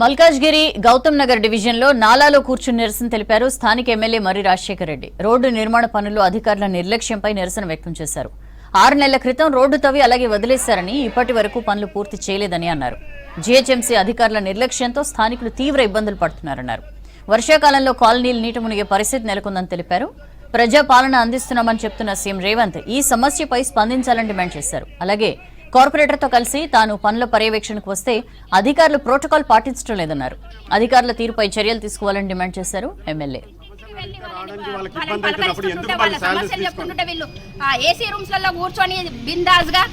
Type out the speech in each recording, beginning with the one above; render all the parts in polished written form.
Malkajgiri Gautam Nagar division లో నాలాలో కూర్చుని నిరసన తెలిపారు స్థానిక ఎమ్మెల్యే మర్రి రాజశేఖర్ రెడ్డి. రోడ్డు నిర్మాణ పనుల్లో అధికారుల నిర్లక్ష్యంపై నిరసన వ్యక్తం చేశారు. 6 నెలల క్రితం రోడ్డు తవ్వి అలాగే వదిలేశారని, ఇప్పటి వరకు పనులు పూర్తి చేయలేదని అన్నారు. జీహెచ్ఎంసీ అధికారుల నిర్లక్ష్యంతో స్థానికులు తీవ్ర ఇబ్బందులు పడుతున్నారన్నారు. వర్షాకాలంలో కాలనీలు నీట మునిగే పరిస్థితి నెలకొందని తెలిపారు. ప్రజా పాలన అందిస్తున్నామని చెప్తున్న సీఎం రేవంత్ ఈ సమస్యపై స్పందించాలని డిమాండ్ చేశారు. అలాగే కార్పొరేటర్తో కలిసి తాను పనుల పర్యవేక్షణకు వస్తే అధికారులు ప్రోటోకాల్ పాటించడం లేదన్నారు. అధికారుల తీరుపై చర్యలు తీసుకోవాలని డిమాండ్ చేశారు ఎమ్మెల్యే. ఏసీ రూమ్స్ లలో కూర్చొని బిందాస్ గా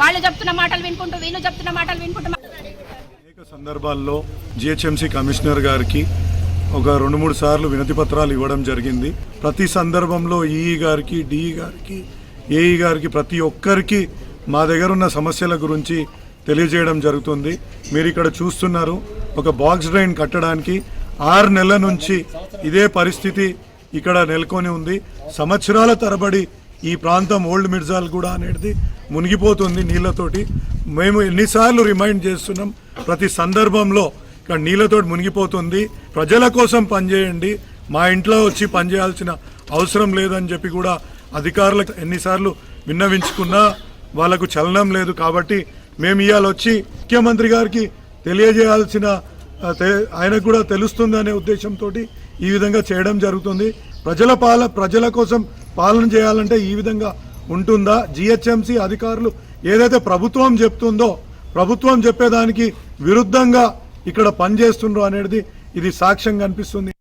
వాళ్ళు చెప్తున్న మాటలు వినుకుంటూ వీళ్ళు చెప్తున్న మాటలు వినుకుంటూ అనేక సందర్భాల్లో జిహెచ్ఎంసీ కమిషనర్ గారికి ఒక 2-3 సార్లు వినతి పత్రాలు ఇవ్వడం జరిగింది. ప్రతి సందర్భంలో ఈఈ గారికి, డిఈ గారికి, ఏఈ గారికి ప్రతి ఒక్కరికి మా దగ్గర ఉన్న సమస్యల గురించి తెలియజేయడం జరుగుతుంది. మీరు ఇక్కడ చూస్తున్నారు, ఒక బాక్స్ డ్రైన్ కట్టడానికి 6 నెలల నుంచి ఇదే పరిస్థితి ఇక్కడ నెలకొని ఉంది. సంవత్సరాల తరబడి ఈ ప్రాంతం ఓల్డ్ మిర్జాల్ కూడా అనేది మునిగిపోతుంది నీళ్లతోటి. మేము ఎన్నిసార్లు రిమైండ్ చేస్తున్నాం, ప్రతి సందర్భంలో ఇక్కడ నీళ్లతోటి మునిగిపోతుంది. ప్రజల కోసం పనిచేయండి, మా ఇంట్లో వచ్చి పనిచేయాల్సిన అవసరం లేదని చెప్పి కూడా అధికారులకు ఎన్నిసార్లు విన్నవించుకున్నా వాళ్ళకు చలనం లేదు. కాబట్టి మేము ఇవాళ వచ్చి ముఖ్యమంత్రి గారికి తెలియజేయాల్సిన, ఆయనకు కూడా తెలుస్తుందనే ఉద్దేశంతో ఈ విధంగా చేయడం జరుగుతుంది. ప్రజల కోసం పాలన చేయాలంటే ఈ విధంగా ఉంటుందా? జిహెచ్ఎంసీ అధికారులు ఏదైతే ప్రభుత్వం చెప్తుందో, ప్రభుత్వం చెప్పేదానికి విరుద్ధంగా ఇక్కడ పనిచేస్తుండ్రో అనేది ఇది సాక్ష్యం కనిపిస్తుంది.